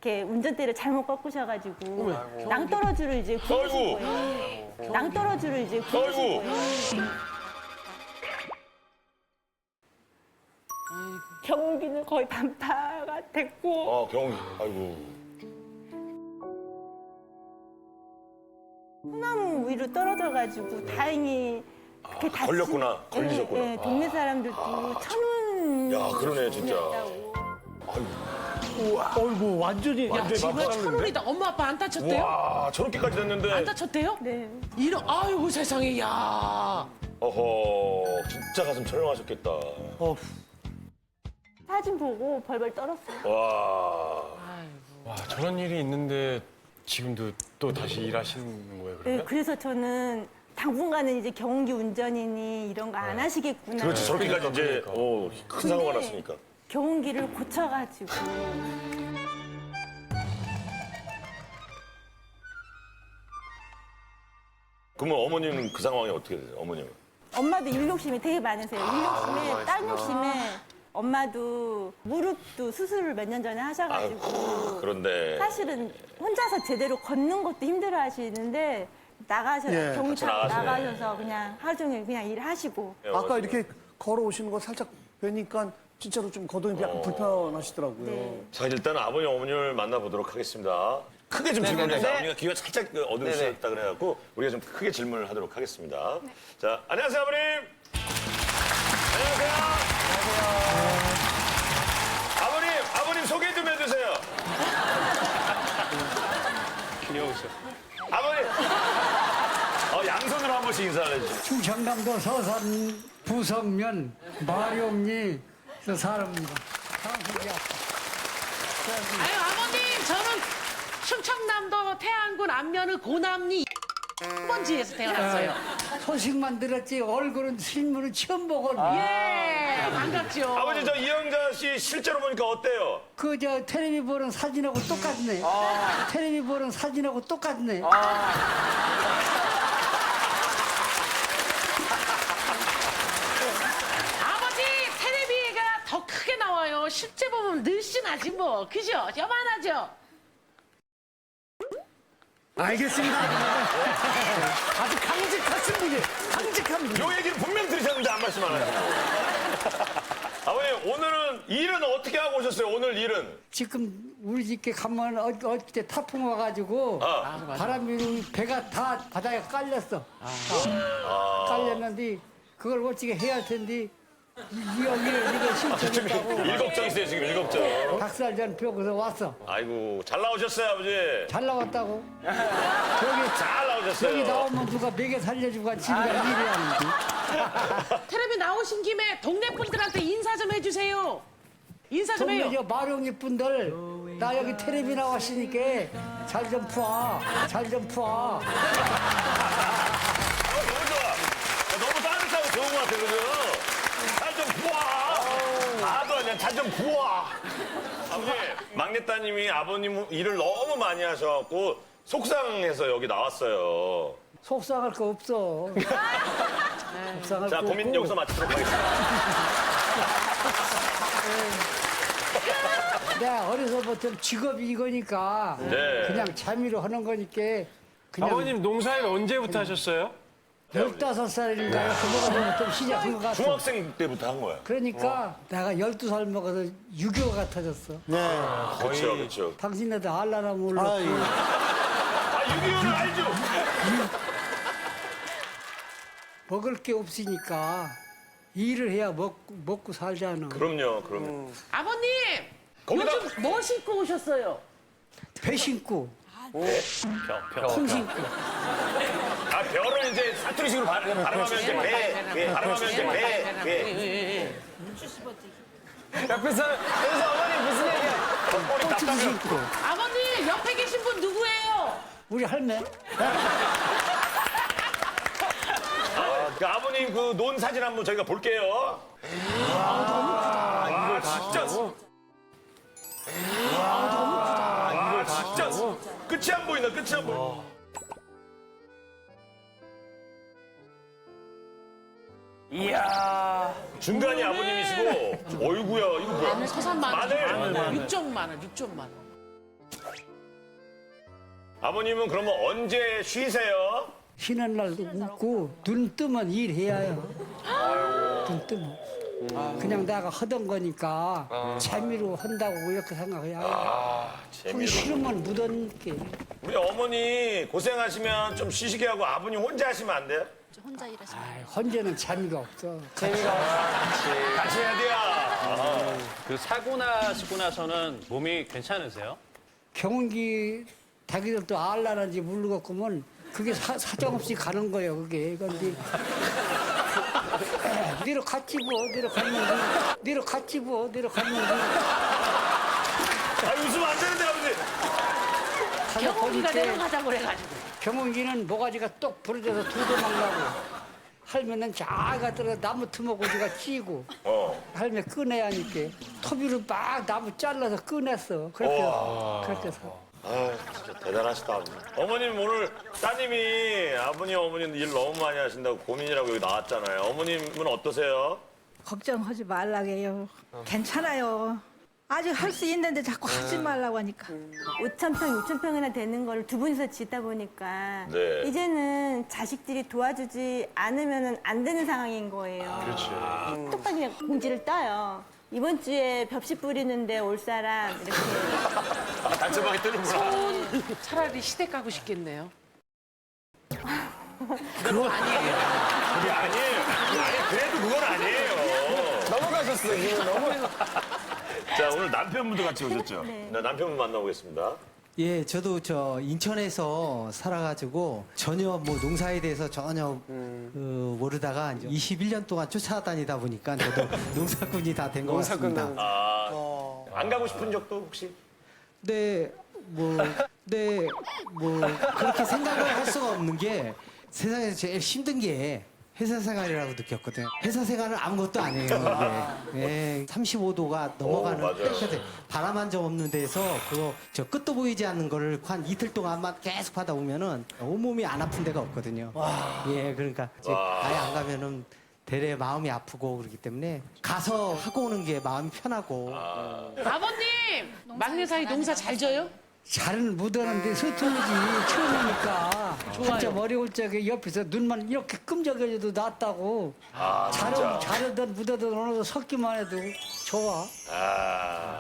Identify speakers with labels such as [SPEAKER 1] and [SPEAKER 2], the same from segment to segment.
[SPEAKER 1] 이렇게 운전대를 잘못 꺾으셔가지고 낭떠러지를 이제 구우신 거예요. 낭떠러지를 이제 구우신 거예요. 경운기는 거의 반파가 됐고
[SPEAKER 2] 경운기. 아이고.
[SPEAKER 1] 소나무 위로 떨어져가지고 다행히 그렇게 다치.
[SPEAKER 2] 걸렸구나. 걸리셨구나.
[SPEAKER 1] 네, 동네 사람들도 천운.
[SPEAKER 2] 야, 그러네, 진짜.
[SPEAKER 3] 어이구 완전히
[SPEAKER 4] 지금 천운이다. 엄마 아빠 안 다쳤대요?
[SPEAKER 2] 와, 저렇게까지 됐는데.
[SPEAKER 4] 안 다쳤대요?
[SPEAKER 1] 네.
[SPEAKER 4] 아이고 세상에 야.
[SPEAKER 2] 어허, 진짜 가슴 철렁하셨겠다.
[SPEAKER 1] 사진 보고 벌벌 떨었어요.
[SPEAKER 2] 와.
[SPEAKER 5] 와, 저런 일이 있는데 지금도 또 다시 일하시는 거예요,
[SPEAKER 1] 네,
[SPEAKER 5] 그러면?
[SPEAKER 1] 그래서 저는 당분간은 이제 경운기 운전이니 이런 거 안 하시겠구나.
[SPEAKER 2] 그렇지, 저렇게까지 이제
[SPEAKER 5] 그러니까.
[SPEAKER 2] 큰 사고가 났으니까.
[SPEAKER 1] 경운기를 고쳐가지고
[SPEAKER 2] 그러면 어머님은 그 상황이 어떻게 되세요, 어머님은?
[SPEAKER 1] 엄마도 일 욕심이 되게 많으세요. 일 욕심에 딸 욕심에 엄마도 무릎도 수술을 몇 년 전에 하셔가지고
[SPEAKER 2] 그런데.
[SPEAKER 1] 사실은 혼자서 제대로 걷는 것도 힘들어 하시는데 경기 타고
[SPEAKER 2] 나가시네.
[SPEAKER 1] 나가셔서 그냥 하루 종일 그냥 일하시고
[SPEAKER 3] 아까 이렇게 걸어오시는 거 살짝 뵈니까 진짜로 좀 거동이 약간 불편하시더라고요.
[SPEAKER 1] 네.
[SPEAKER 2] 자, 일단 아버님, 어머님을 만나보도록 하겠습니다. 크게 좀 질문을 해서 어머니가 귀가 살짝 어두우셨다 그래갖고 우리가 좀 크게 질문을 하도록 하겠습니다. 자, 안녕하세요, 아버님. 안녕하세요. 아버님 소개 좀 해주세요.
[SPEAKER 5] 귀여우셔.
[SPEAKER 2] 아버님. 양손으로 한 번씩 인사를 해주세요.
[SPEAKER 6] 충청남도 서산 부성면 마룡리 사람입니다.
[SPEAKER 4] 아유 아버님 저는 충청남도 태안군 안면의 고남리 번지에서 태어났어요.
[SPEAKER 6] 소식만 들었지 얼굴은 실물은 처음 보거든요.
[SPEAKER 4] 예 반갑죠.
[SPEAKER 2] 아버지, 저 이영자 씨 실제로 보니까 어때요?
[SPEAKER 6] 그 저 텔레비 보는 사진하고 똑같네. 텔레비 보는 사진하고 똑같네.
[SPEAKER 4] 아버지 텔레비가 더 크게 나와요. 실제 보면 늘씬하지 뭐 그죠? 여만하죠?
[SPEAKER 6] 알겠습니다.
[SPEAKER 3] 아주 강직하신 분이 강직한 분.
[SPEAKER 2] 요 얘기를 분명 들으셨는데 안 말씀 안 하시고. 아버님, 오늘은 일은 어떻게 하고 오셨어요? 오늘 일은?
[SPEAKER 6] 지금 우리 집에 가면 어때 타풍 와가지고 바람이 배가 다 바닥에 깔렸어. 깔렸는데 그걸 어떻게 해야 할 텐데 이거 신청했다고
[SPEAKER 2] 일 걱정 있어요, 지금 일 걱정.
[SPEAKER 6] 닭살전 펴고서 왔어.
[SPEAKER 2] 아이고, 잘 나오셨어요, 아버지.
[SPEAKER 6] 잘 나왔다고.
[SPEAKER 2] 잘 나오셨어요.
[SPEAKER 6] 여기 나오면 누가 먹여 살려주고 집에 일해야 하는데.
[SPEAKER 4] 텔레비 나오신 김에 동네 분들한테 인사 좀 해주세요. 인사 좀
[SPEAKER 6] 동네
[SPEAKER 4] 해요.
[SPEAKER 6] 저 마룡이 분들 나 여기 텔레비 나왔으니까 잘 좀 푸어. 잘 좀 푸어.
[SPEAKER 2] 너무 좋아. 너무 따뜻하고 좋은 것 같아, 그죠? 잘 좀 부어. 나도 아니야, 잘 좀 부어. 아버지, 막내따님이 아버님 일을 너무 많이 하셔갖고 속상해서 여기 나왔어요.
[SPEAKER 6] 속상할 거 없어. 속상할
[SPEAKER 2] 자,
[SPEAKER 6] 거
[SPEAKER 2] 고민
[SPEAKER 6] 없고.
[SPEAKER 2] 여기서 마치도록 하겠습니다.
[SPEAKER 6] 내가 어려서부터 직업이 이거니까
[SPEAKER 2] 네.
[SPEAKER 6] 그냥 재미로 하는 거니까 그냥
[SPEAKER 5] 아버님 농사일 언제부터 하셨어요?
[SPEAKER 6] 15살인가 그거가 좀 시작한 것 같아.
[SPEAKER 2] 중학생 때부터 한 거야.
[SPEAKER 6] 그러니까 내가 12살 먹어서 유교 같아졌어.
[SPEAKER 2] 그렇죠, 그렇죠.
[SPEAKER 6] 당신네들 알라나 몰라.
[SPEAKER 2] 아, 6.25를 알죠?
[SPEAKER 6] 먹을 게 없으니까 일을 해야 먹고 살잖아.
[SPEAKER 2] 그럼요, 그럼요.
[SPEAKER 4] 아버님
[SPEAKER 2] 거기다
[SPEAKER 4] 요즘 뭐 신고 오셨어요?
[SPEAKER 6] 배 신고, 콩 신고.
[SPEAKER 2] 아, 별을 이제 사투리식으로 발음하면 이제 발음하면 이제 배.
[SPEAKER 5] 옆에서 어머니 무슨 얘기야?
[SPEAKER 2] 머리
[SPEAKER 6] 콩
[SPEAKER 2] 답답해.
[SPEAKER 6] 신고.
[SPEAKER 4] 아버님 옆에 계신 분 누구예요?
[SPEAKER 6] 우리 할매.
[SPEAKER 2] 그 아버님 그 논 사진 한번 저희가 볼게요. 와, 진짜. 와, 진짜. 끝이 안 보인다, 끝이 안 보인다.
[SPEAKER 5] 이야.
[SPEAKER 2] 중간이 아버님이시고, 어이구야, 이거 뭐야?
[SPEAKER 4] 서산 마늘.
[SPEAKER 2] 마늘.
[SPEAKER 4] 6종 마늘, 6종 마늘.
[SPEAKER 2] 아버님은 그러면 언제 쉬세요?
[SPEAKER 6] 쉬는 날도 웃고 눈 뜨면 일해야 해요. 눈 뜨면. 그냥 내가 하던 거니까 재미로 한다고 이렇게 생각해야 해요. 그게 싫으면 묻어놓게.
[SPEAKER 2] 우리 어머니 고생하시면 좀 쉬시게 하고 아버님 혼자 하시면 안 돼요?
[SPEAKER 6] 혼자는 재미가 없어.
[SPEAKER 2] 같이 해야 돼요.
[SPEAKER 7] 그 사고 나시고 나서는 몸이 괜찮으세요?
[SPEAKER 6] 경운기 자기들도 알라는지 모르겠구먼 그게 사정없이 가는 거예요 그게. 근데 내려 같이 뭐 내려 갔는데 내려 같이 뭐 내려 갔는데
[SPEAKER 2] 아, 웃으면 안 되는데, 아버지.
[SPEAKER 4] 경운기가 내려가자고 그래가지고.
[SPEAKER 6] 경운기는 모가지가 똑 부러져서 두도막 나고 할매는 자가 들어 나무 투목고지가 찌고 할매 꺼내야 하니까 토비를 막 나무 잘라서 꺼냈어. 그렇게 해서.
[SPEAKER 2] 아, 진짜 대단하시다, 아버님. 어머님 오늘 따님이 아버님, 어머님 일 너무 많이 하신다고 고민이라고 여기 나왔잖아요. 어머님은 어떠세요?
[SPEAKER 8] 걱정하지 말라게요. 괜찮아요. 아직 할 수 있는데 자꾸 하지 말라고 하니까.
[SPEAKER 1] 5,000평, 6,000평이나 되는 거를 두 분이서 짓다 보니까
[SPEAKER 2] 네.
[SPEAKER 1] 이제는 자식들이 도와주지 않으면 안 되는 상황인 거예요.
[SPEAKER 5] 그렇지.
[SPEAKER 1] 똑같이 그냥 공지를 떠요. 이번 주에 벽시 뿌리는데 올 사람 이렇게.
[SPEAKER 2] 아, 단체방에 뜨는구나.
[SPEAKER 4] 차라리 시댁 가고 싶겠네요.
[SPEAKER 2] 그게 아니에요. 아니, 그래도 그건 아니에요.
[SPEAKER 3] 넘어가셨어요. 이거 너무.
[SPEAKER 2] 자, 오늘 남편분도 같이 오셨죠? 네, 남편분 만나보겠습니다.
[SPEAKER 9] 예, 저도 저 인천에서 살아가지고 전혀 뭐 농사에 대해서 전혀 모르다가 이제 21년 동안 쫓아다니다 보니까 저도 농사꾼이 다 된 것 같습니다.
[SPEAKER 2] 안 가고 싶은 적도 혹시?
[SPEAKER 9] 네, 뭐 그렇게 생각을 할 수가 없는 게 세상에서 제일 힘든 게 회사 생활이라고 느꼈거든요. 회사 생활은 아무것도 아니에요. 예, 35도가 넘어가는
[SPEAKER 2] 맞아요.
[SPEAKER 9] 끝에 바람 한 점 없는 데서 그거 저 끝도 보이지 않는 거를 한 이틀 동안만 계속 하다 보면은 온몸이 안 아픈 데가 없거든요. 예, 그러니까 이제 아예 안 가면은 되레 마음이 아프고 그러기 때문에 가서 하고 오는 게 마음이 편하고.
[SPEAKER 4] 아버님! 막내 사이 농사 잘 져요?
[SPEAKER 6] 잘은 못하는데 서툴르지 처음이니까 한참 어려울 적에 옆에서 눈만 이렇게 끔적여져도 낫다고. 잘하든 못하든 어느 섞기만 해도 좋아.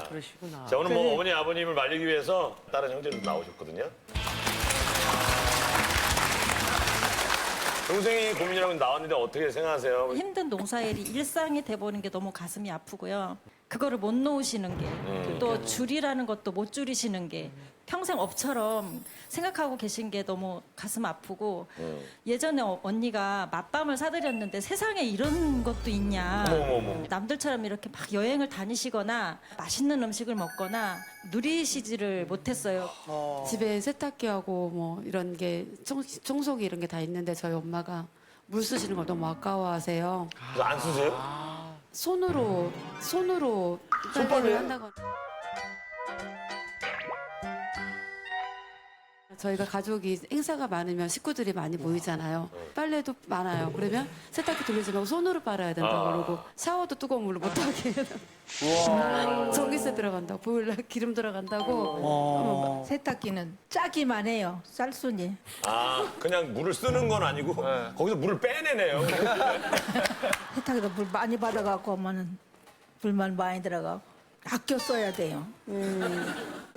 [SPEAKER 4] 그러시구나.
[SPEAKER 2] 자, 오늘 뭐 어머니, 아버님을 말리기 위해서 다른 형제도 나오셨거든요. 동생이 고민이라고 나왔는데 어떻게 생각하세요?
[SPEAKER 10] 힘든 농사일이 일상이 돼버린 게 너무 가슴이 아프고요. 그거를 못 놓으시는 게, 또 줄이라는 것도 못 줄이시는 게 평생 업처럼 생각하고 계신 게 너무 가슴 아프고 예전에 언니가 맛밤을 사드렸는데 세상에 이런 것도 있냐. 남들처럼 이렇게 막 여행을 다니시거나 맛있는 음식을 먹거나 누리시지를 못했어요.
[SPEAKER 11] 집에 세탁기하고 뭐 이런 게 청소기 이런 게 다 있는데 저희 엄마가 물 쓰시는 걸 너무 아까워하세요.
[SPEAKER 2] 그래서 안 쓰세요?
[SPEAKER 11] 손으로 빨래를 한다거나. 저희가 가족이 행사가 많으면 식구들이 많이 모이잖아요. 빨래도 많아요. 그러면 세탁기 돌리지 말고 손으로 빨아야 된다고 그러고 샤워도 뜨거운 물로 못하게 해요. 전기세 들어간다고 보일러 기름 들어간다고.
[SPEAKER 8] 세탁기는 짜기만 해요. 쌀순이.
[SPEAKER 2] 아, 그냥 물을 쓰는 건 아니고 거기서 물을 빼내네요.
[SPEAKER 8] 세탁기도 물 많이 받아갖고 오면은 불만 많이 들어가고 아껴 써야 돼요.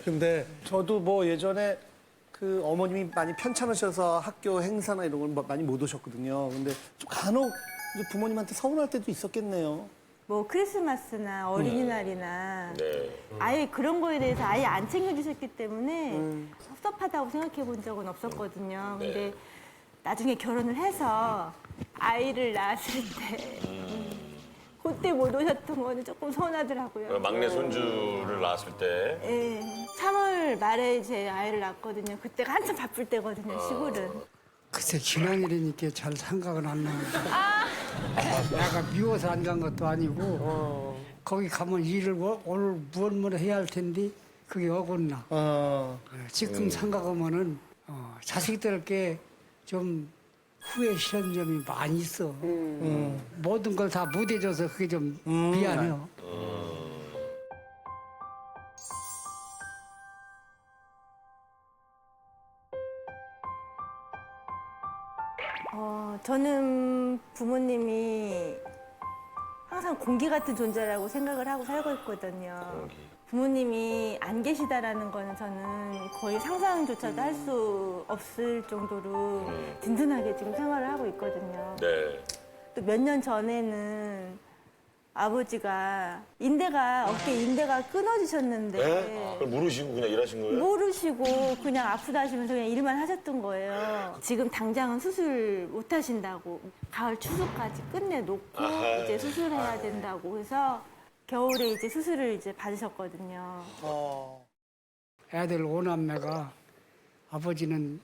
[SPEAKER 3] 근데 저도 뭐 예전에 그 어머님이 많이 편찮으셔서 학교 행사나 이런 걸 많이 못 오셨거든요. 근데 좀 간혹 이제 부모님한테 서운할 때도 있었겠네요.
[SPEAKER 1] 뭐 크리스마스나 어린이날이나
[SPEAKER 2] 네.
[SPEAKER 1] 아예 그런 거에 대해서 아예 안 챙겨주셨기 때문에 섭섭하다고 생각해 본 적은 없었거든요. 근데 나중에 결혼을 해서 아이를 낳았을 때 그때 못 오셨던 거는 조금 서운하더라고요.
[SPEAKER 2] 막내 손주를 낳았을 때.
[SPEAKER 1] 예, 3월 말에 제 아이를 낳았거든요. 그때가 한참 바쁠 때거든요, 시골은.
[SPEAKER 6] 글쎄 지난 일이니까 잘 생각은 안 나는데 내가 미워서 안 간 것도 아니고 거기 가면 일을 오늘 무얼 해야 할 텐데 그게 어긋나. 지금 생각하면은 자식들께 좀 후회시한 점이 많이 있어. 모든 걸 다 못 해줘서 그게 좀 미안해요.
[SPEAKER 1] 저는 부모님이 항상 공기 같은 존재라고 생각을 하고 살고 있거든요. 부모님이 안 계시다라는 거는 저는 거의 상상조차도 할 수 없을 정도로 든든하게 지금 생활을 하고 있거든요.
[SPEAKER 2] 네.
[SPEAKER 1] 또 몇 년 전에는 아버지가 어깨 인대가 끊어지셨는데
[SPEAKER 2] 네? 그걸 모르시고 그냥 일하신 거예요?
[SPEAKER 1] 모르시고 그냥 아프다 하시면서 그냥 일만 하셨던 거예요. 지금 당장은 수술 못 하신다고 가을 추수까지 끝내놓고 이제 수술해야 된다고 해서 겨울에 이제 수술을 이제 받으셨거든요.
[SPEAKER 6] 애들 5남매가 아버지는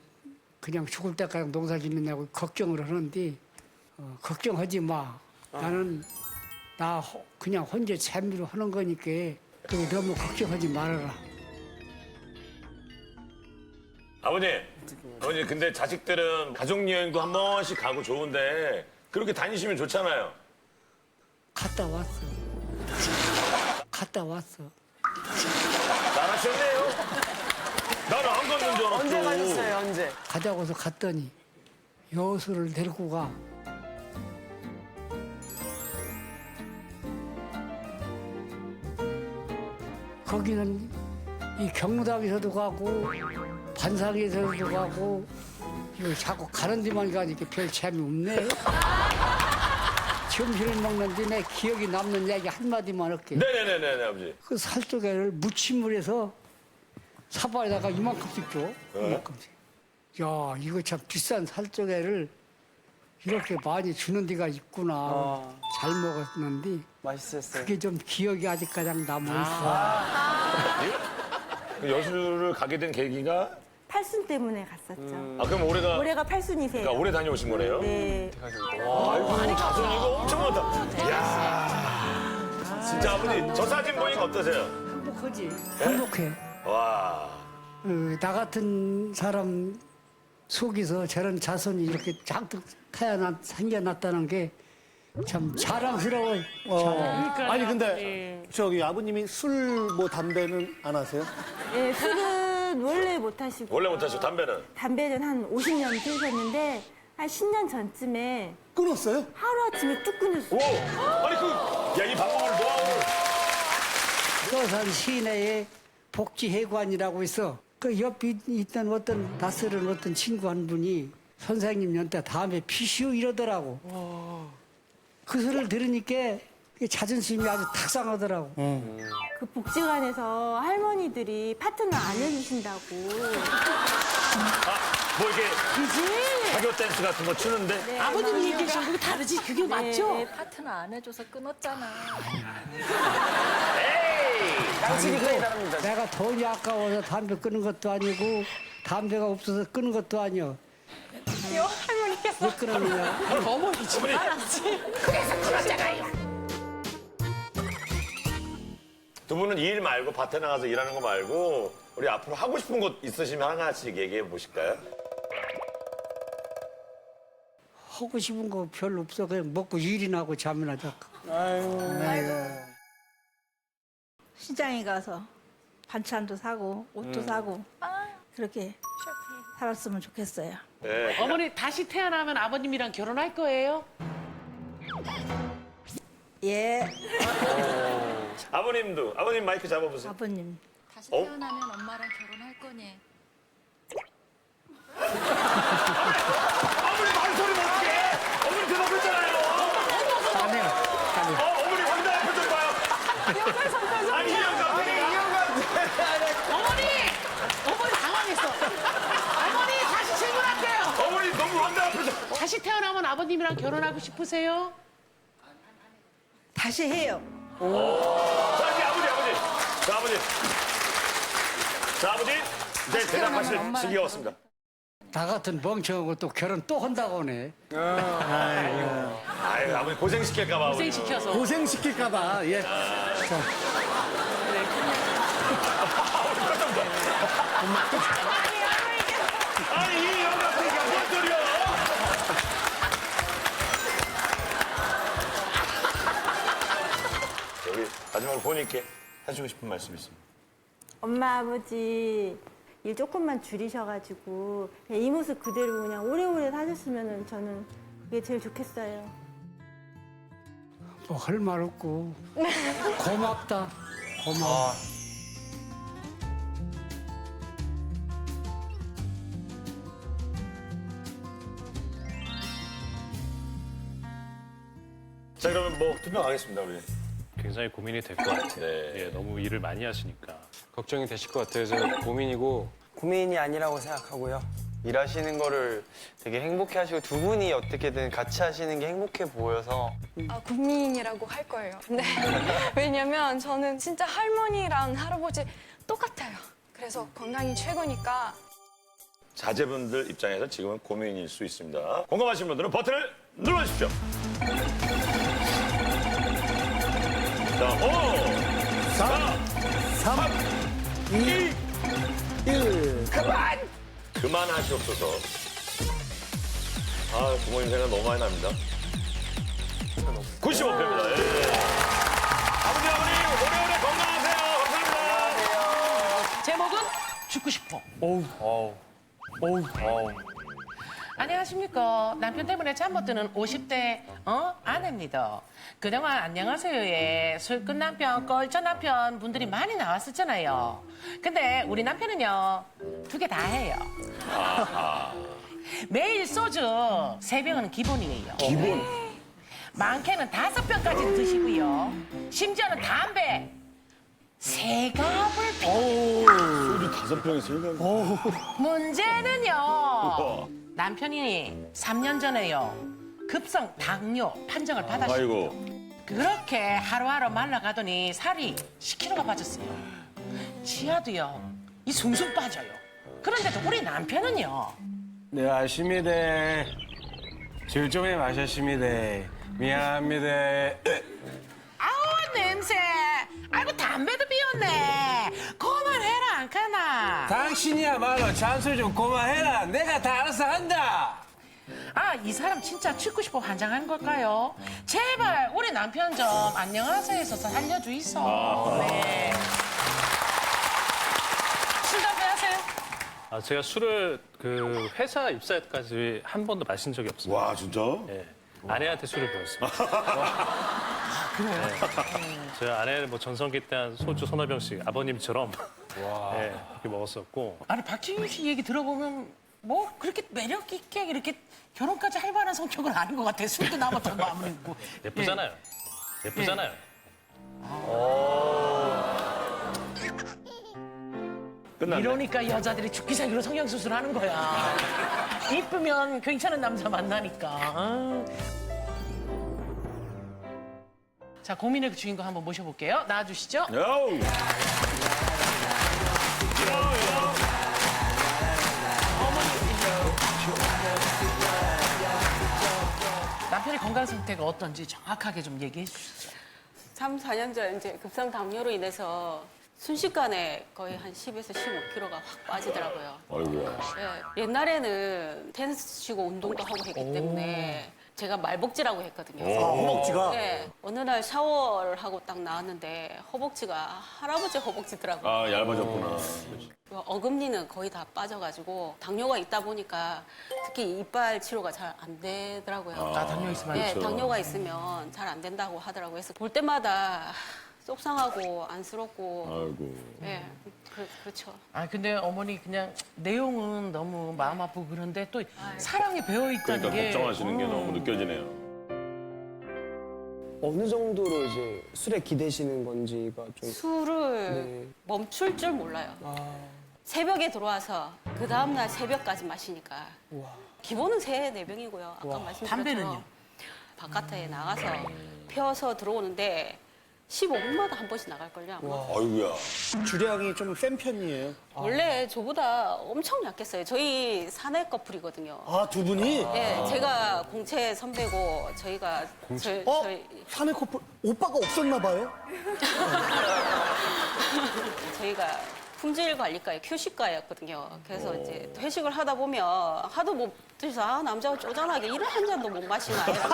[SPEAKER 6] 그냥 죽을 때까지 농사 짓느냐고 걱정을 하는데 걱정하지 마. 나는 그냥 혼자 재미로 하는 거니까 그게 너무 걱정하지 말아라.
[SPEAKER 2] 아버님 근데 자식들은 가족 여행도 한 번씩 가고 좋은데 그렇게 다니시면 좋잖아요.
[SPEAKER 6] 갔다 왔어. 갔다 왔어.
[SPEAKER 2] 잘하셨네요. 나는 안 갔는 줄 알았죠.
[SPEAKER 12] 언제 가셨어요, 언제?
[SPEAKER 6] 가자고서 갔더니 여수를 데리고 가. 거기는 이 경로당에서도 가고 반상에서도 가고 이거 자꾸 가는 데만 가니까 별 재미없네. 점심을 먹는데 내 기억이 남는 얘기 한마디만 할게.
[SPEAKER 2] 네네네네 아버지.
[SPEAKER 6] 그 살조개를 무침을 해서 사발에다가 이만큼씩 줘. 이만큼씩. 야, 이거 참 비싼 살조개를 이렇게 많이 주는 데가 있구나. 잘 먹었는데
[SPEAKER 12] 맛있었어요.
[SPEAKER 6] 그게 좀 기억이 아직 가장 남아있어.
[SPEAKER 2] 여수를 가게 된 계기가?
[SPEAKER 1] 팔순 때문에 갔었죠.
[SPEAKER 2] 그럼
[SPEAKER 1] 올해가 팔순이세요.
[SPEAKER 2] 그러니까 올해 다녀오신 거네요?
[SPEAKER 1] 네.
[SPEAKER 2] 아이고, 자손 이거 엄청 많다. 이야. 진짜 아버지, 저 사진 보니까 어떠세요?
[SPEAKER 6] 행복하지? 행복해.
[SPEAKER 2] 와.
[SPEAKER 6] 나 같은 사람 속에서 저런 자손이 이렇게 잔뜩 생겨났다는 게 참 자랑스러워요.
[SPEAKER 3] 아니 근데 저기 아버님이 술 뭐 담배는 안 하세요?
[SPEAKER 1] 네, 술은 원래 못 하시고
[SPEAKER 2] 원래 못하시고 담배는?
[SPEAKER 1] 담배는 한 50년 피우셨는데 한 10년 전쯤에
[SPEAKER 3] 끊었어요?
[SPEAKER 1] 하루아침에 뚝 끊으셨어요.
[SPEAKER 2] 오! 아니 이 방법을 노하우를.
[SPEAKER 6] 서산 시내에 복지회관이라고 있어. 그 옆에 있던 어떤 낯설은 어떤 친구 한 분이 선생님 연때 다음에 피시오 이러더라고. 그 소리를 들으니까 자존심이 아주 탁 상하더라고.
[SPEAKER 1] 그 복지관에서 할머니들이 파트너 안 해주신다고.
[SPEAKER 2] 뭐 이렇게 사교 댄스 같은 거 추는데?
[SPEAKER 1] 네,
[SPEAKER 4] 아버님 얘기하신 거 다르지? 그게 맞죠?
[SPEAKER 1] 네,
[SPEAKER 10] 파트너 안 해줘서 끊었잖아.
[SPEAKER 12] 양식이 그에 다릅니다.
[SPEAKER 6] 내가 돈이 아까워서 담배 끊은 것도 아니고 담배가 없어서 끊은 것도 아니야. 왜 끊었느냐?
[SPEAKER 4] 어머니 집 알았지? 그래서 그러잖아요.
[SPEAKER 2] 두 분은 일 말고 밭에 나가서 일하는 거 말고 우리 앞으로 하고 싶은 것 있으시면 하나씩 얘기해 보실까요?
[SPEAKER 6] 하고 싶은 거 별로 없어. 그냥 먹고 일이나 하고 잠이나 자고.
[SPEAKER 8] 시장에 가서 반찬도 사고 옷도 사고 그렇게 살았으면 좋겠어요.
[SPEAKER 2] 네.
[SPEAKER 4] 어머니 다시 태어나면 아버님이랑 결혼할 거예요?
[SPEAKER 8] 예,
[SPEAKER 2] 아버님도 아버님 마이크 잡아보세요.
[SPEAKER 8] 아버님.
[SPEAKER 10] 다시 태어나면 엄마랑 결혼할 거니?
[SPEAKER 2] 아버님 말소리 못해. 어머니 대답했잖아요.
[SPEAKER 6] 안 해요.
[SPEAKER 2] 어머니 황당한 표정 봐요. 아니 이형 같아.
[SPEAKER 4] 어머니 당황했어. 어머니 다시 질문할게요.
[SPEAKER 2] 어머니 너무 황당한 표정.
[SPEAKER 4] 다시 태어나면 아버님이랑 결혼하고 싶으세요?
[SPEAKER 8] 다시 해요.
[SPEAKER 2] 자 이제 아버지. 자 아버지 이제 대답하실 시기가 왔습니다.
[SPEAKER 6] 나 같은 멍청하고 또 결혼 또 한다고 하네.
[SPEAKER 2] 아유 아버지 고생시킬까봐.
[SPEAKER 4] 고생시켜서.
[SPEAKER 3] 고생시킬까봐. 예.
[SPEAKER 2] 아니 이 형 같은 게 뭔 소리야? 우리 마지막으로 본인께 해주고 싶은 말씀 있습니다.
[SPEAKER 1] 엄마, 아버지 일 조금만 줄이셔가지고 그냥 이 모습 그대로 그냥 오래오래 사셨으면 저는 그게 제일 좋겠어요.
[SPEAKER 6] 뭐 할 말 없고 고맙다. 고마워.
[SPEAKER 2] 자, 그러면 뭐 투표하겠습니다, 우리.
[SPEAKER 7] 굉장히 고민이 될 것 같아요.
[SPEAKER 2] 네.
[SPEAKER 7] 예, 너무 일을 많이 하시니까.
[SPEAKER 5] 걱정이 되실 것 같아요. 그래서 고민이고
[SPEAKER 12] 고민이 아니라고 생각하고요. 일하시는 거를 되게 행복해 하시고 두 분이 어떻게든 같이 하시는 게 행복해 보여서
[SPEAKER 13] 고민이라고 할 거예요. 근데 왜냐면 저는 진짜 할머니랑 할아버지 똑같아요. 그래서 건강이 최고니까.
[SPEAKER 2] 자제분들 입장에서 지금은 고민일 수 있습니다. 공감하시는 분들은 버튼을 눌러주십시오. 자, 5, 4, 3, 2, 1. 그만하시옵소서. 아, 부모님 생각 너무 많이 납니다. 95표입니다. 예. 아버지, 어머니, 오래오래 건강하세요. 감사합니다.
[SPEAKER 4] 제목은 죽고 싶어. 안녕하십니까. 남편 때문에 잠 못 드는 50대 아내입니다. 그동안 안녕하세요에 술꾼 남편, 꼴전 남편 분들이 많이 나왔었잖아요. 근데 우리 남편은요 2개 다 해요. 매일 소주 3병은 기본이에요.
[SPEAKER 2] 기본.
[SPEAKER 4] 많게는 5병까지 드시고요. 심지어는 담배 3갑을 피워요.
[SPEAKER 2] 소주 5병에 3병.
[SPEAKER 4] 문제는요. 남편이 3년 전에요. 급성 당뇨 판정을 받았어요.
[SPEAKER 2] 아이고.
[SPEAKER 4] 그렇게 하루하루 말라가더니 살이 10kg가 빠졌어요. 치아도요. 이 숭숭 빠져요. 그런데도 우리 남편은요.
[SPEAKER 5] 네, 아십니다. 술 좀 마셨습니다. 미안합니다.
[SPEAKER 4] 아우 냄새. 아이고 담배도 피웠네. 그만해라 안 가나.
[SPEAKER 5] 당신이야말로 잔소리 좀 그만해라. 내가 다 알아서 한다.
[SPEAKER 4] 아, 이 사람 진짜 죽고 싶어 환장한 걸까요? 제발 우리 남편 좀 안녕하세요 해서 살려주이소. 네. 술 담배 하세요?
[SPEAKER 7] 제가 술을 그 회사 입사까지 한 번도 마신 적이 없어요.
[SPEAKER 2] 와, 진짜?
[SPEAKER 7] 예. 아내한테 술을 배웠습니다. 그래요? 제 아내는 뭐 전성기 때 한 소주 서너 병씩 아버님처럼 예, 이렇게 먹었었고.
[SPEAKER 4] 아니 박진유 씨 얘기 들어보면 뭐 그렇게 매력 있게 이렇게 결혼까지 할 만한 성격은 아닌 것 같아. 술도 남았던 마음은 있고.
[SPEAKER 7] 예쁘잖아요. 예쁘잖아요.
[SPEAKER 2] 끝났네.
[SPEAKER 4] 이러니까 여자들이 죽기 살기로 성형수술 하는 거야. 이쁘면 괜찮은 남자 만나니까. 자, 고민의 주인공 한번 모셔볼게요. 나와주시죠.
[SPEAKER 2] 야우.
[SPEAKER 4] 남편의 건강 상태가 어떤지 정확하게 좀 얘기해 주시죠.
[SPEAKER 11] 3, 4년 전 이제 급성 당뇨로 인해서 순식간에 거의 한 10에서 15kg가 확 빠지더라고요.
[SPEAKER 2] 아이고야.
[SPEAKER 11] 예, 옛날에는 테니스 치고 운동도 하고 했기 때문에 제가 말복지라고 했거든요.
[SPEAKER 3] 허벅지가?
[SPEAKER 11] 네. 어느 날 샤워를 하고 딱 나왔는데 허벅지가 할아버지 허벅지더라고요.
[SPEAKER 2] 아, 얇아졌구나.
[SPEAKER 11] 어금니는 거의 다 빠져가지고 당뇨가 있다 보니까 특히 이빨 치료가 잘 안 되더라고요.
[SPEAKER 4] 아, 당뇨 있으면
[SPEAKER 11] 네,
[SPEAKER 2] 그렇죠.
[SPEAKER 11] 당뇨가 있으면 잘 안 된다고 하더라고요. 그래서 볼 때마다 속상하고 안쓰럽고
[SPEAKER 2] 아이고.
[SPEAKER 11] 예, 그렇죠.
[SPEAKER 4] 아 근데 어머니 그냥 내용은 너무 마음 아프고 그런데 또 사랑에 배어 있다는
[SPEAKER 2] 그러니까
[SPEAKER 4] 게
[SPEAKER 2] 걱정하시는 게 너무 느껴지네요.
[SPEAKER 12] 어느 정도로 이제 술에 기대시는 건지가 좀
[SPEAKER 11] 술을
[SPEAKER 12] 네.
[SPEAKER 11] 멈출 줄 몰라요. 새벽에 들어와서 그 다음날 새벽까지 마시니까 기본은 3-4병이고요. 아까 말씀드렸죠.
[SPEAKER 4] 담배는요?
[SPEAKER 11] 바깥에 나가서 펴서 들어오는데 15분마다 한 번씩 나갈걸요. 아마.
[SPEAKER 2] 아이고야.
[SPEAKER 3] 주량이 좀 센 편이에요.
[SPEAKER 11] 원래 저보다 엄청 약했어요. 저희 사내 커플이거든요.
[SPEAKER 3] 아, 두 분이?
[SPEAKER 11] 네, 제가 공채 선배고 저희가 저희
[SPEAKER 3] 사내 커플 오빠가 없었나 봐요?
[SPEAKER 11] 저희가 품질 관리과에 교식과였거든요. 그래서 이제 회식을 하다 보면 하도 못 드셔서 남자가 쪼잔하게 이를 한 잔도 못 마시나 이러면서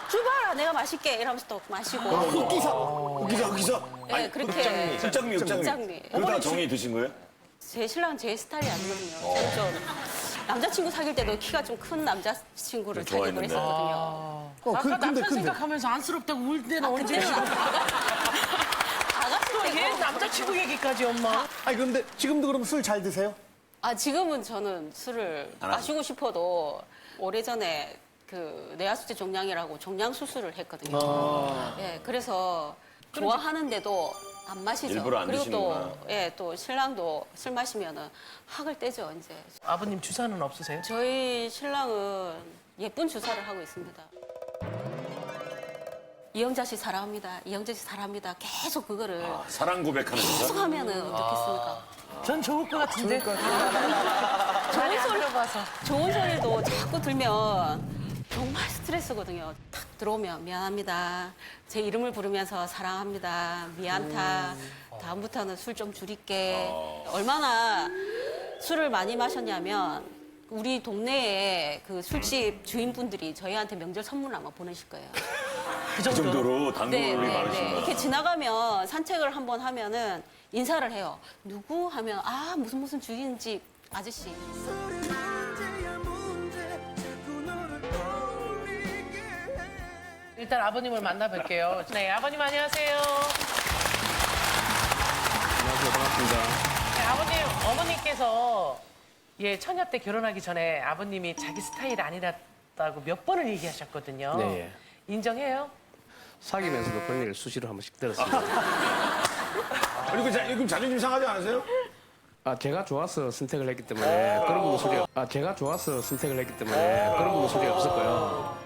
[SPEAKER 11] 줘봐 내가 마실게 이러면서 또 마시고.
[SPEAKER 3] 흑기사.
[SPEAKER 11] 네, 그렇게
[SPEAKER 2] 흑장미.
[SPEAKER 11] 흑장미.
[SPEAKER 2] 그러다가 정이 드신 거예요?
[SPEAKER 14] 제 신랑은 제 스타일이 아니거든요. 저는 좀 남자친구 사귈 때도 키가 좀 큰 남자친구를 사귀고 그랬었거든요.
[SPEAKER 4] 아까 남편 생각하면서 안쓰럽다고 울 때는 언제 또얘 남자친구 얘기까지 엄마.
[SPEAKER 3] 아니 그런데 지금도 그럼 술 잘 드세요?
[SPEAKER 14] 지금은 저는 술을 마시고 싶어도 오래전에 그 내하수체 종양이라고 종양 수술을 했거든요. 예, 그래서 좋아하는데도 안 마시죠.
[SPEAKER 2] 일부러 안
[SPEAKER 14] 그리고
[SPEAKER 2] 드시는구나.
[SPEAKER 14] 또 신랑도 술 마시면은 학을 떼죠, 이제.
[SPEAKER 4] 아버님 주사는 없으세요?
[SPEAKER 14] 저희 신랑은 예쁜 주사를 하고 있습니다. 이영자 씨 사랑합니다. 이영자 씨 사랑합니다. 계속 그거를
[SPEAKER 2] 사랑 고백하는
[SPEAKER 14] 계속
[SPEAKER 2] 거죠?
[SPEAKER 14] 하면은 어떻겠습니까?
[SPEAKER 4] 전 좋을 것 같은데.
[SPEAKER 14] 좋은 소리 좋은 소리도 자꾸 들면 정말 스트레스거든요. 탁 들어오면 미안합니다. 제 이름을 부르면서 사랑합니다. 미안타. 다음부터는 술 좀 줄일게. 얼마나 술을 많이 마셨냐면 우리 동네에 그 술집 주인분들이 저희한테 명절 선물을 아마 보내실 거예요.
[SPEAKER 2] 그 정도로 단골이
[SPEAKER 14] 네.
[SPEAKER 2] 많으신구나.
[SPEAKER 14] 이렇게 지나가면 산책을 한번 하면은 인사를 해요. 누구 하면 무슨 주인집 아저씨.
[SPEAKER 4] 일단 아버님을 만나뵐게요. 네, 아버님 안녕하세요.
[SPEAKER 15] 안녕하세요. 반갑습니다.
[SPEAKER 4] 네, 아버님, 어머니께서 처녀 때 결혼하기 전에 아버님이 자기 스타일 아니랐다고 몇 번을 얘기하셨거든요.
[SPEAKER 15] 네.
[SPEAKER 4] 인정해요?
[SPEAKER 15] 사귀면서도 그런 얘기를 수시로 한 번씩 들었습니다.
[SPEAKER 2] 그리고 그럼 자존심 상하지 않으세요?
[SPEAKER 15] 제가 좋아서 선택을 했기 때문에 그런 부분 소리 제가 좋아서 선택을 했기 때문에 그런 부분 소리 없을 거예요.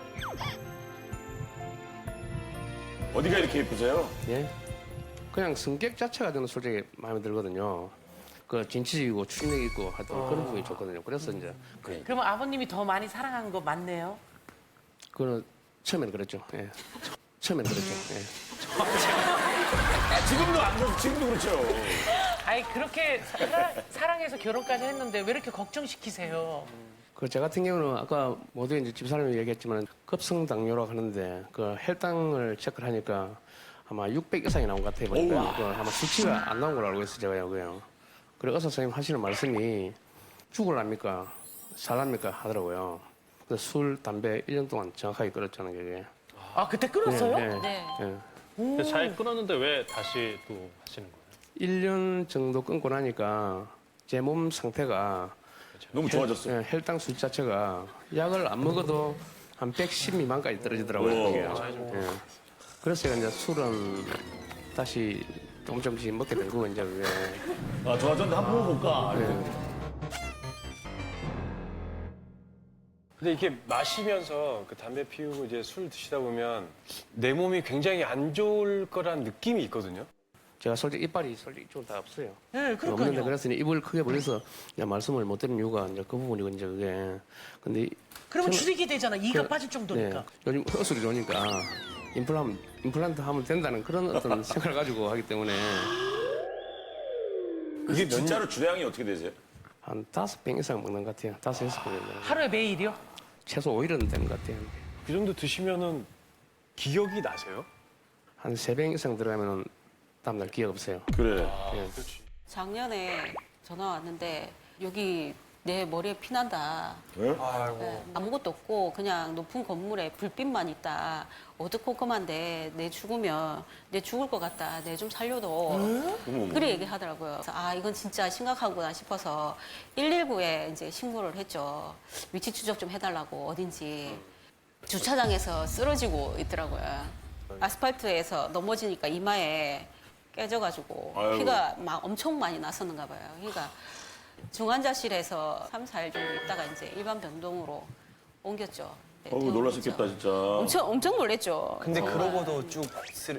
[SPEAKER 2] 어디가 이렇게 예쁘세요?
[SPEAKER 15] 예? 그냥 성격 자체가 저는 솔직히 마음에 들거든요. 그 진취적이고 추진력 있고 하여튼 그런 부분이 좋거든요. 그래서 이제
[SPEAKER 4] 그러면 아버님이 더 많이 사랑한 거 맞네요?
[SPEAKER 15] 그거는 처음에는 그랬죠. 예. 처음에는 그랬죠. 예.
[SPEAKER 2] 지금도 안 그렇고 지금도 그렇죠.
[SPEAKER 4] 아니 그렇게 사랑해서 결혼까지 했는데 왜 이렇게 걱정시키세요?
[SPEAKER 15] 저 같은 경우는 아까 모두 이제 집사람이 얘기했지만 급성당뇨라고 하는데 그 혈당을 체크를 하니까 아마 600 이상이 나온 것 같아요. 보니까 아마 수치가 안 나온 걸로 알고 있어요. 제가요. 그냥. 그리고 의사 선생님 하시는 말씀이 죽을랍니까? 살랍니까? 하더라고요. 그래서 술, 담배 1년 동안 정확하게 끊었잖아요. 그게.
[SPEAKER 4] 그때 끊었어요?
[SPEAKER 14] 네.
[SPEAKER 15] 예.
[SPEAKER 7] 잘 끊었는데 왜 다시 또 하시는 거예요?
[SPEAKER 15] 1년 정도 끊고 나니까 제 몸 상태가
[SPEAKER 2] 너무 좋아졌어요.
[SPEAKER 15] 혈당 수치 자체가 약을 안 먹어도 한 110 미만까지 떨어지더라고요. 그게. 예. 그래서 제가 이제 술은 다시 조금씩 먹게 된 거고 이제 그게.
[SPEAKER 2] 좋아졌는데 한번 볼까?
[SPEAKER 5] 근데 이렇게 마시면서 그 담배 피우고 이제 술 드시다 보면 내 몸이 굉장히 안 좋을 거란 느낌이 있거든요.
[SPEAKER 15] 제가 솔직히 이빨이 솔직히 이쪽은 다 없어요.
[SPEAKER 4] 네, 그러니까요.
[SPEAKER 15] 없는데 그래서 입을 크게 벌려서 그냥 말씀을 못 드리는 이유가 이제 그 부분이고 이제 그게. 근데
[SPEAKER 4] 그러면
[SPEAKER 15] 저는-
[SPEAKER 4] 줄이게 되잖아. 이가 빠질
[SPEAKER 15] 네,
[SPEAKER 4] 정도니까.
[SPEAKER 15] 요즘 허술이 좋으니까 임플란트 하면 된다는 그런 어떤 생각을 가지고 하기 때문에
[SPEAKER 2] 이게 진짜로 주량이 어떻게 되세요?
[SPEAKER 15] 한 5병 이상 먹는 것 같아요. 5, 6병.
[SPEAKER 4] 하루에 매일이요?
[SPEAKER 15] 최소 5일은 되는 것 같아요.
[SPEAKER 5] 그 정도 드시면은 기억이 나세요?
[SPEAKER 15] 한 3병 이상 들어가면 다음날 기억 없어요.
[SPEAKER 2] 그래.
[SPEAKER 15] 예.
[SPEAKER 14] 작년에 전화 왔는데 여기 내 머리에 피난다.
[SPEAKER 2] 네?
[SPEAKER 14] 네, 아무것도 없고 그냥 높은 건물에 불빛만 있다. 어두컴컴한데 내 죽으면 내 죽을 것 같다. 내 좀 살려도. 그래 얘기하더라고요. 그래서 이건 진짜 심각하구나 싶어서 119에 이제 신고를 했죠. 위치 추적 좀 해달라고 어딘지. 주차장에서 쓰러지고 있더라고요. 아스팔트에서 넘어지니까 이마에 깨져가지고
[SPEAKER 2] 아이고.
[SPEAKER 14] 피가 막 엄청 많이 났었는가 봐요. 그러니까 중환자실에서 3, 4일 정도 있다가 이제 일반 병동으로 옮겼죠. 네,
[SPEAKER 2] 놀랐었겠다 진짜.
[SPEAKER 14] 엄청 놀랬죠.
[SPEAKER 12] 근데 그러고도 쭉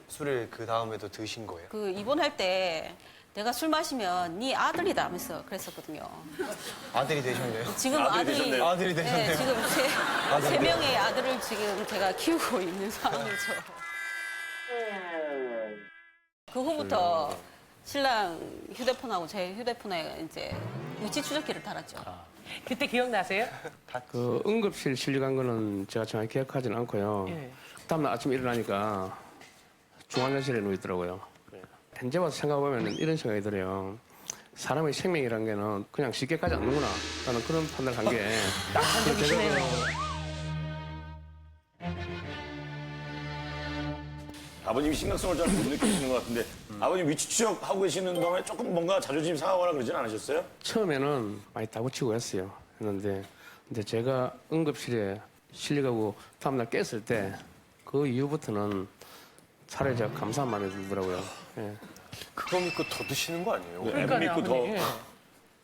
[SPEAKER 12] 술을 그 다음에도 드신 거예요?
[SPEAKER 14] 그 입원할 때 내가 술 마시면 네 아들이다 하면서 그랬었거든요.
[SPEAKER 12] 아들이 되셨네요?
[SPEAKER 14] 지금
[SPEAKER 2] 아들이 되셨네요.
[SPEAKER 12] 아들이
[SPEAKER 14] 네,
[SPEAKER 12] 되셨네요.
[SPEAKER 14] 지금 세 명의 아들을 지금 제가 키우고 있는 상황이죠. 그 후부터 신랑 휴대폰하고 제 휴대폰에 이제 위치 추적기를 달았죠.
[SPEAKER 4] 그때 기억나세요?
[SPEAKER 15] 그 응급실 실려간 거는 제가 정확히 기억하지는 않고요.
[SPEAKER 4] 예.
[SPEAKER 15] 다음날 아침에 일어나니까 중환자실에 누워 있더라고요. 현재 와서 생각해보면 이런 생각이 들어요. 사람의 생명이라는 게는 그냥 쉽게 가지 않는구나 라는 그런 판단을 한 게
[SPEAKER 4] 낙천적이시네요.
[SPEAKER 2] 아버님이 심각성을 잘 못 느끼시는 것 같은데 아버님 위치 추적하고 계시는 동안에 조금 뭔가 자존심 상하거나 그러진 않으셨어요?
[SPEAKER 15] 처음에는 많이 다그치고 했는데 근데 제가 응급실에 실려가고 다음날 깼을 때 그 이후부터는 차라리 제가 감사한 마음이 들더라고요. 예.
[SPEAKER 5] 그거 믿고 더 드시는 거 아니에요?
[SPEAKER 2] 네, 앱 믿고 더.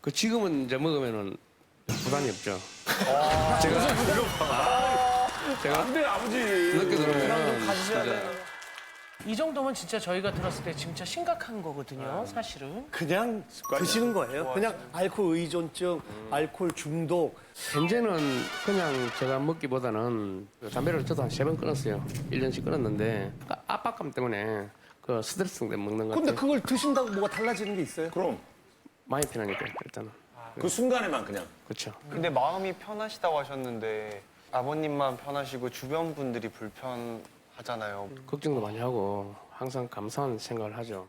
[SPEAKER 15] 그 지금은 이제 먹으면은 부담이 없죠. 제가
[SPEAKER 2] 안 돼, 아버지.
[SPEAKER 15] 늦게 들어오면
[SPEAKER 12] 가지셔야
[SPEAKER 15] 진짜
[SPEAKER 12] 돼요.
[SPEAKER 4] 이 정도면 진짜 저희가 들었을 때 진짜 심각한 거거든요, 사실은.
[SPEAKER 3] 그냥 드시는 거예요. 그냥 알코올 의존증, 알코올 중독.
[SPEAKER 15] 현재는 그냥 제가 먹기보다는 담배를 저도 한 3번 끊었어요. 1년씩 끊었는데 그 압박감 때문에 그 스트레스 때문에 먹는 것
[SPEAKER 3] 근데
[SPEAKER 15] 같아요.
[SPEAKER 3] 그걸 드신다고 뭐가 달라지는 게 있어요?
[SPEAKER 2] 그럼
[SPEAKER 15] 많이 편하니까 일단은.
[SPEAKER 2] 그 순간에만 그냥.
[SPEAKER 15] 그렇죠.
[SPEAKER 12] 근데 마음이 편하시다고 하셨는데 아버님만 편하시고 주변 분들이 불편하잖아요.
[SPEAKER 15] 걱정도 많이 하고 항상 감사한 생각을 하죠.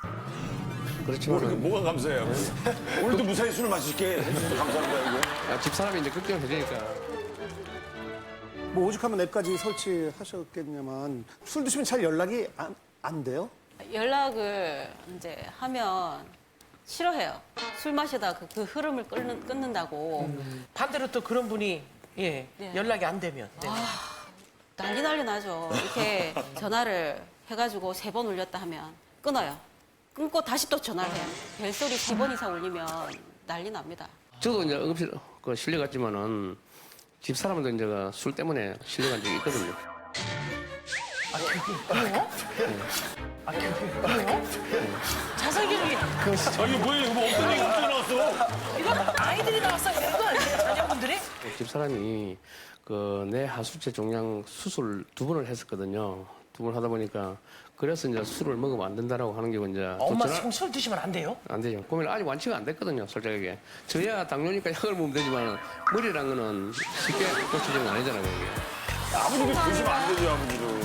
[SPEAKER 2] 오늘
[SPEAKER 15] 그렇지만
[SPEAKER 2] 뭐가 감사해요? 오늘도 무사히 술을 마실게 해주셔서 감사한 거야, 이거.
[SPEAKER 15] 집사람이 이제 걱정을 해주니까
[SPEAKER 3] 뭐 오죽하면 앱까지 설치하셨겠냐만 술 드시면 잘 연락이 안 돼요?
[SPEAKER 14] 연락을 이제 하면 싫어해요. 술 마시다 그 흐름을 끊는다고.
[SPEAKER 4] 반대로 또 그런 분이 예,
[SPEAKER 14] 네.
[SPEAKER 4] 연락이 안 되면. 네.
[SPEAKER 14] 난리 나죠. 이렇게 전화를 해가지고 3번 울렸다 하면 끊어요. 끊고 다시 또 전화를 해요. 벨소리 10번 이상 울리면 난리 납니다.
[SPEAKER 15] 저도 이제 응급실 실려갔지만은 집사람도 이제 술 때문에 실려간 적이 있거든요.
[SPEAKER 4] 자세히
[SPEAKER 2] 이게 뭐예요? 이거 뭐 어떤 얘기 갑자기 나왔어?
[SPEAKER 4] 이거 아이들이 나왔어요. 이런 거 아니에요? 자녀분들이?
[SPEAKER 15] 집사람이 그 뇌 하수체 종양 수술 2번을 했었거든요. 2번 하다 보니까 그래서 이제 술을 먹으면 안 된다라고 하는 게 이제
[SPEAKER 4] 엄마 지금 술 드시면 안 돼요?
[SPEAKER 15] 안 되죠. 고민 아직 완치가 안 됐거든요, 솔직하게. 저야 당뇨니까 약을 먹으면 되지만 머리란 거는 쉽게 고쳐지는 거 아니잖아요, 그게.
[SPEAKER 2] 아버님이 드시면 안 되죠, 아버지도.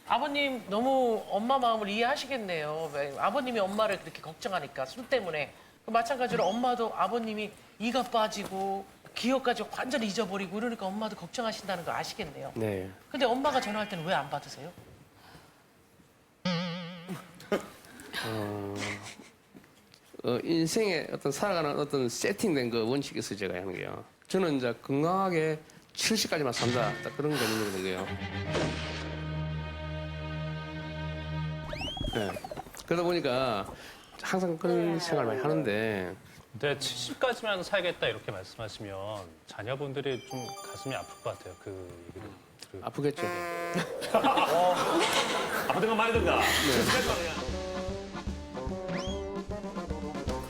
[SPEAKER 4] 아버님 너무 엄마 마음을 이해하시겠네요. 왜 아버님이 엄마를 그렇게 걱정하니까 술 때문에. 마찬가지로 엄마도 아버님이 이가 빠지고 기억까지 완전히 잊어버리고 이러니까 엄마도 걱정하신다는 거 아시겠네요.
[SPEAKER 15] 네.
[SPEAKER 4] 근데 엄마가 전화할 때는 왜 안 받으세요?
[SPEAKER 15] 인생의 어떤 살아가는 어떤 세팅된 그 원칙이 있어요, 제가 하는 게요. 저는 이제 건강하게 70까지만 산다. 딱 그런 개념이거든요. 네. 그러다 보니까 항상 그런 생각을 많이 하는데
[SPEAKER 7] 근데 70까지만 살겠다 이렇게 말씀하시면 자녀분들이 좀 가슴이 아플 것 같아요. 그 얘기를 들으면.
[SPEAKER 15] 아프겠죠.
[SPEAKER 2] 아프든 건 말든가.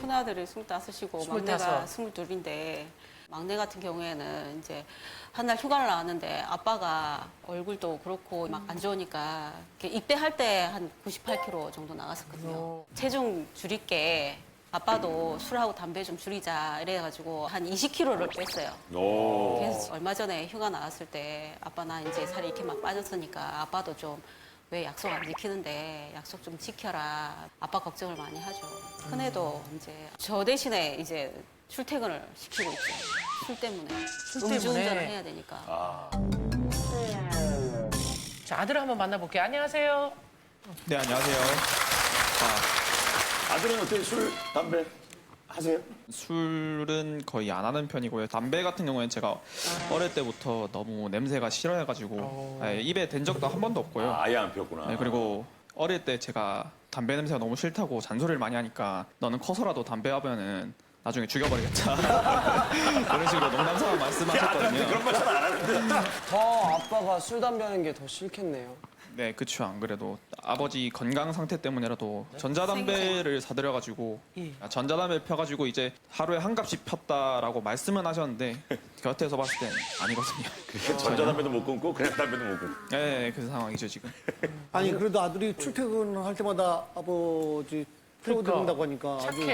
[SPEAKER 14] 큰아들이 25이고 막내가 22인데 막내 같은 경우에는 이제 한 날 휴가를 나왔는데 아빠가 얼굴도 그렇고 막 안 좋으니까 이렇게 입대할 때 한 98kg 정도 나갔었거든요. 체중 줄일게 아빠도 술하고 담배 좀 줄이자 이래가지고 한 20kg를 뺐어요. 그래서 얼마 전에 휴가 나왔을 때 아빠 나 이제 살이 이렇게 막 빠졌으니까 아빠도 좀 왜 약속 안 지키는데 약속 좀 지켜라. 아빠 걱정을 많이 하죠. 큰애도 이제 저 대신에 이제 출퇴근을 시키고 있죠. 술 때문에. 음주운전을 해야 되니까.
[SPEAKER 4] 자, 아들 한번 만나볼게요. 안녕하세요.
[SPEAKER 16] 네, 안녕하세요.
[SPEAKER 2] 아들은 어떻게 술, 담배 하세요?
[SPEAKER 16] 술은 거의 안 하는 편이고요. 담배 같은 경우에는 제가 어릴 때부터 너무 냄새가 싫어해가지고 입에 댄 적도 한 번도 없고요.
[SPEAKER 2] 아예 안 피웠구나.
[SPEAKER 16] 네, 그리고 어릴 때 제가 담배 냄새가 너무 싫다고 잔소리를 많이 하니까 너는 커서라도 담배 하면은 나중에 죽여버리겠다. 그런 식으로 농담삼아 말씀하셨거든요.
[SPEAKER 2] 그런 말 잘 안 하는데.
[SPEAKER 12] 더 아빠가 술, 담배 하는 게 더 싫겠네요.
[SPEAKER 16] 네, 그쵸. 안 그래도 아버지 건강 상태 때문이라도 전자담배를 사드려가지고 전자담배 펴가지고 이제 하루에 한 갑씩 폈다라고 말씀은 하셨는데 곁에서 봤을 땐 아니거든요.
[SPEAKER 2] 전자담배도 못 끊고 그냥 담배도 못 끊고.
[SPEAKER 16] 네, 그 상황이죠 지금.
[SPEAKER 3] 아니 그래도 아들이 출퇴근할 때마다 아버지 태워드린다고 하니까 아주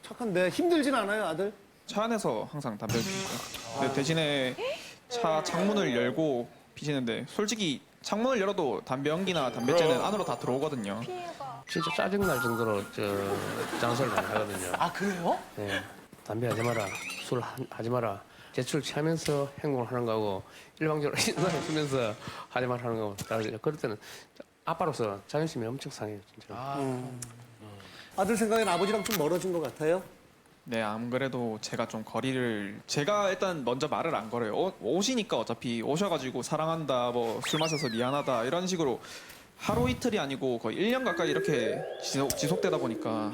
[SPEAKER 3] 착한데 힘들진 않아요, 아들?
[SPEAKER 16] 차 안에서 항상 담배를 피우고요. 근데 대신에 차 창문을 열고 피시는데 솔직히 창문을 열어도 담배 연기나 담배째는 안으로 다 들어오거든요.
[SPEAKER 15] 진짜 짜증날 정도로 장소를 많이 하거든요.
[SPEAKER 4] 아 그래요?
[SPEAKER 15] 네. 담배 하지 마라, 술 하지 마라. 제출 취하면서 행동을 하는 거하고 일방적으로 인상을 쓰면서 하지 마라 하는 거하고 다르죠. 그럴 때는 아빠로서 자존심이 엄청 상해요, 진짜.
[SPEAKER 3] 아들 생각엔 아버지랑 좀 멀어진 것 같아요?
[SPEAKER 16] 네, 안 그래도 제가 좀 거리를 제가 일단 먼저 말을 안 걸어요. 오시니까 어차피 오셔가지고 사랑한다, 뭐 술 마셔서 미안하다 이런 식으로 하루 이틀이 아니고 거의 1년 가까이 이렇게 지속되다 보니까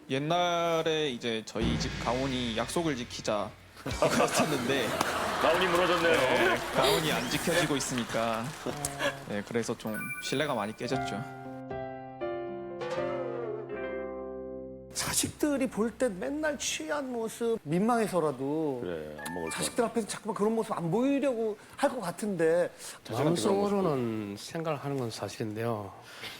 [SPEAKER 16] 옛날에 이제 저희 집 가온이 약속을 지키자 그랬었는데
[SPEAKER 2] 가온이 무너졌네요.
[SPEAKER 16] 네, 가온이 안 지켜지고 있으니까 네, 그래서 좀 신뢰가 많이 깨졌죠.
[SPEAKER 3] 자식들이 볼 때 맨날 취한 모습 민망해서라도
[SPEAKER 2] 그래, 안 먹을
[SPEAKER 3] 자식들 앞에서 자꾸만 그런 모습 안 보이려고 할 것 같은데
[SPEAKER 15] 마음속으로는 생각을 하는 건 사실인데요.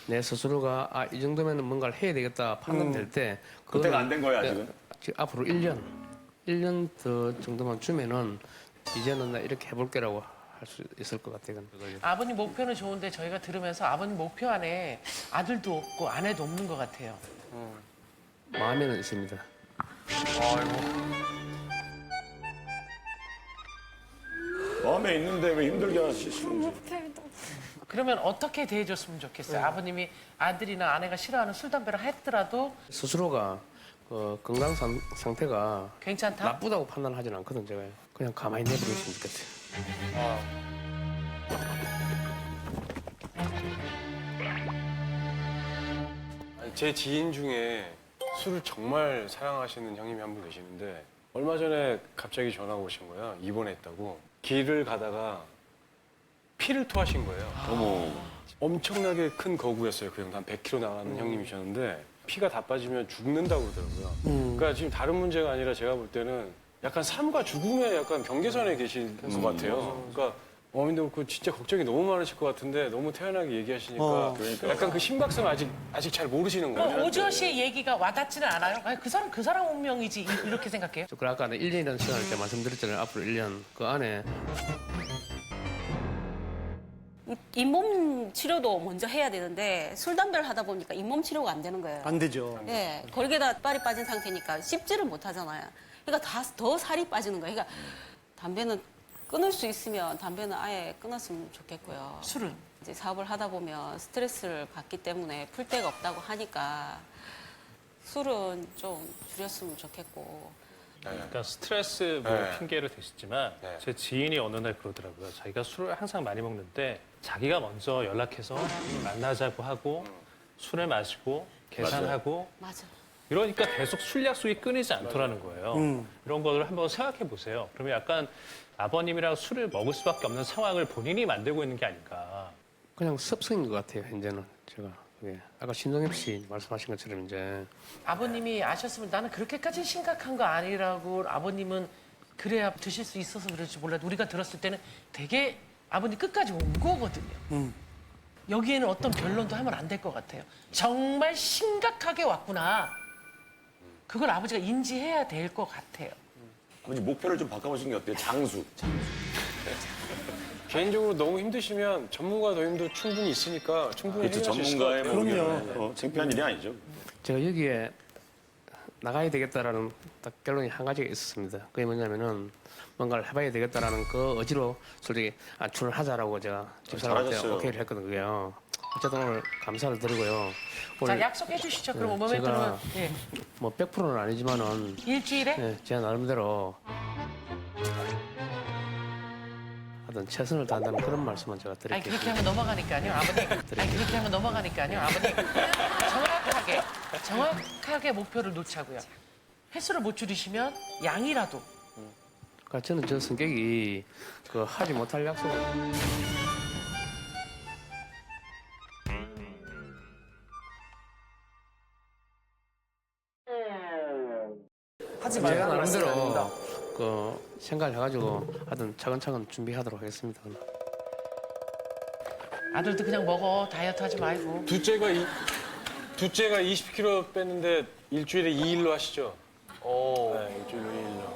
[SPEAKER 15] 내 스스로가 이 정도면 뭔가를 해야 되겠다 판단될 때
[SPEAKER 2] 그때가 안 된 거야, 아직은?
[SPEAKER 15] 앞으로 1년 더 정도만 주면은 이제는 나 이렇게 해볼게라고 할 수 있을 것 같아요.
[SPEAKER 4] 아버님 목표는 좋은데 저희가 들으면서 아버님 목표 안에 아들도 없고 아내도 없는 것 같아요.
[SPEAKER 15] 마음에는 있습니다.
[SPEAKER 2] 마음에 있는데 왜 힘들게 하시는지.
[SPEAKER 4] 그러면 어떻게 대해줬으면 좋겠어요? 아버님이 아들이나 아내가 싫어하는 술, 담배를 했더라도
[SPEAKER 15] 스스로가 건강 상태가
[SPEAKER 4] 괜찮다?
[SPEAKER 15] 나쁘다고 판단하지는 않거든 제가. 그냥 가만히 내버렸으면 좋겠어요.
[SPEAKER 5] 제 지인 중에 술을 정말 사랑하시는 형님이 한 분 계시는데 얼마 전에 갑자기 전화가 오신 거예요. 입원했다고. 길을 가다가 피를 토하신 거예요.
[SPEAKER 2] 어머.
[SPEAKER 5] 엄청나게 큰 거구였어요. 그 형도 한 100kg 나가는 형님이셨는데 피가 다 빠지면 죽는다고 그러더라고요. 그러니까 지금 다른 문제가 아니라 제가 볼 때는 약간 삶과 죽음의 약간 경계선에 계신 것 같아요. 그러니까 어머님도 그렇고 진짜 걱정이 너무 많으실 것 같은데 너무 태연하게 얘기하시니까 약간 그 심각성 아직 잘 모르시는 거예요.
[SPEAKER 4] 그럼 오지호 씨의 얘기가 와닿지는 않아요? 아니, 그 사람 운명이지 이렇게 생각해요?
[SPEAKER 15] 그 아까 1년이라는 시간을 제가 말씀드렸잖아요. 앞으로 1년 그 안에
[SPEAKER 14] 잇몸 치료도 먼저 해야 되는데 술, 담배를 하다 보니까 잇몸 치료가 안 되는 거예요.
[SPEAKER 3] 안 되죠.
[SPEAKER 14] 네, 거기에다 빨이 빠진 상태니까 씹지를 못하잖아요. 그러니까 더 살이 빠지는 거예요. 그러니까 담배는 끊을 수 있으면 담배는 아예 끊었으면 좋겠고요.
[SPEAKER 4] 술은?
[SPEAKER 14] 이제 사업을 하다 보면 스트레스를 받기 때문에 풀 데가 없다고 하니까 술은 좀 줄였으면 좋겠고.
[SPEAKER 7] 그러니까 스트레스 핑계를 대셨지만 제 지인이 어느 날 그러더라고요. 자기가 술을 항상 많이 먹는데 자기가 먼저 연락해서 만나자고 하고 술을 마시고 계산하고
[SPEAKER 14] 맞아.
[SPEAKER 7] 이러니까 계속 술 약속이 끊이지 않더라는 거예요. 이런 거를 한번 생각해 보세요. 그러면 약간 아버님이랑 술을 먹을 수밖에 없는 상황을 본인이 만들고 있는 게 아닌가.
[SPEAKER 15] 그냥 습성인 것 같아요. 현재는 제가. 예. 아까 신동엽 씨 말씀하신 것처럼 이제
[SPEAKER 4] 아버님이 아셨으면 나는 그렇게까지 심각한 거 아니라고 아버님은 그래야 드실 수 있어서 그럴지 몰라도 우리가 들었을 때는 되게 아버님 끝까지 온 거거든요. 여기에는 어떤 변론도 하면 안 될 것 같아요. 정말 심각하게 왔구나. 그걸 아버지가 인지해야 될 것 같아요.
[SPEAKER 2] 아버지 목표를 좀 바꿔보시는 게 어때요? 장수.
[SPEAKER 5] 개인적으로 너무 힘드시면 전문가 도움도 충분히 있으니까 충분히
[SPEAKER 2] 그렇죠.
[SPEAKER 5] 해결하실
[SPEAKER 2] 전문가의
[SPEAKER 5] 것 같아요.
[SPEAKER 2] 뭐 창피한 일이 아니죠.
[SPEAKER 15] 제가 여기에 나가야 되겠다라는 딱 결론이 한 가지가 있었습니다. 그게 뭐냐면은 뭔가를 해봐야 되겠다라는 그 의지로 솔직히 출을 하자라고 제가 집사람한테
[SPEAKER 2] 잘하셨어요.
[SPEAKER 15] 오케이를 했거든요. 그게요. 어쨌든 오늘 감사를 드리고요.
[SPEAKER 4] 자, 약속해 주시죠. 그럼 몸에
[SPEAKER 15] 제가
[SPEAKER 4] 들면 예.
[SPEAKER 15] 뭐 100%는 아니지만은
[SPEAKER 4] 일주일에
[SPEAKER 15] 예, 제 나름대로 하여튼 최선을 다한다는 그런 말씀만 제가
[SPEAKER 4] 아니
[SPEAKER 15] 드릴게요.
[SPEAKER 4] 그렇게 하면 넘어가니까요, 아버님. 아니 그렇게 하면 넘어가니까요, 아버님. 정확하게 목표를 놓자고요. 횟수를 못 줄이시면 양이라도.
[SPEAKER 15] 그러니까 저는 저 성격이 그 하지 못할 약속을
[SPEAKER 3] 하지
[SPEAKER 15] 제가
[SPEAKER 3] 말라는 말씀이
[SPEAKER 15] 나름대로
[SPEAKER 3] 아닙니다.
[SPEAKER 15] 그 생각을 해가지고 하여튼 차근차근 준비하도록 하겠습니다.
[SPEAKER 4] 아들도 그냥 먹어. 다이어트 하지 말고.
[SPEAKER 5] 둘째가 20kg 뺐는데 일주일에 2일로 하시죠? 네, 일주일에 2일로.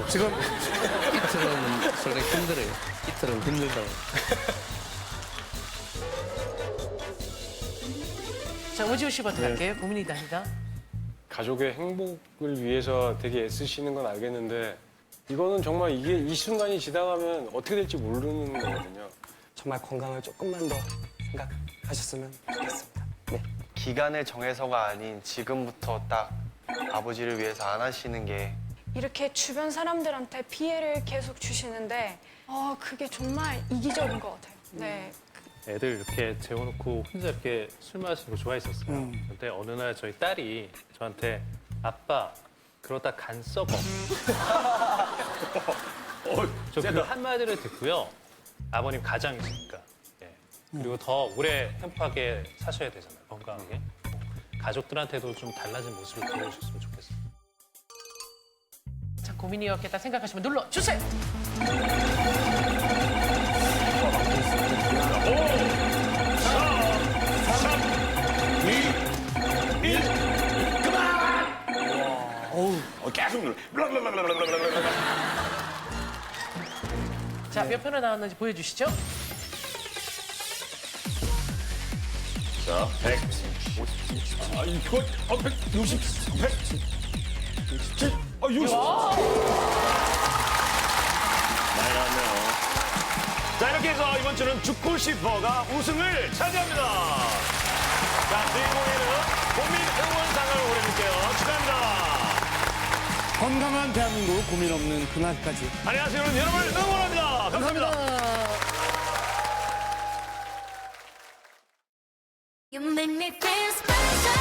[SPEAKER 15] 지금 이틀은 솔직히 힘들어요. 이틀은 힘들다고.
[SPEAKER 4] 자, 오지호 씨부터 갈게요. 고민이답니다.
[SPEAKER 5] 가족의 행복을 위해서 되게 애쓰시는 건 알겠는데 이거는 정말 이게 이 순간이 지나가면 어떻게 될지 모르는 거거든요.
[SPEAKER 12] 정말 건강을 조금만 더 생각하셨으면 좋겠습니다. 네. 기간을 정해서가 아닌 지금부터 딱 아버지를 위해서 안 하시는 게
[SPEAKER 13] 이렇게 주변 사람들한테 피해를 계속 주시는데 그게 정말 이기적인 것 같아요. 네.
[SPEAKER 7] 애들 이렇게 재워놓고 혼자 이렇게 술 마시는 거 좋아했었어요. 근데 어느 날 저희 딸이 저한테 아빠 그러다 간 썩어. 저 그 한마디를 듣고요. 아버님 가장이시니까. 예. 그리고 더 오래 행복하게 사셔야 되잖아요. 건강하게. 가족들한테도 좀 달라진 모습을 보여주셨으면 좋겠어요.
[SPEAKER 4] 자, 고민이었겠다 생각하시면 눌러주세요.
[SPEAKER 2] 2, 1, 그만! 계속 눌러.
[SPEAKER 4] 자, 몇 표나 나왔는지 보여주시죠.
[SPEAKER 2] 자, 150. 이거 160, 167, 60. 많이 나왔네요. 자, 이렇게 해서 이번 주는 죽고 싶어가 우승을 차지합니다. 자, 주인공에는 고민 응원상을 올려줄게요. 축하합니다.
[SPEAKER 3] 건강한 대한민국 고민 없는 그날까지.
[SPEAKER 2] 안녕하세요. 여러분 응원합니다. 감사합니다.
[SPEAKER 17] You make me feel special.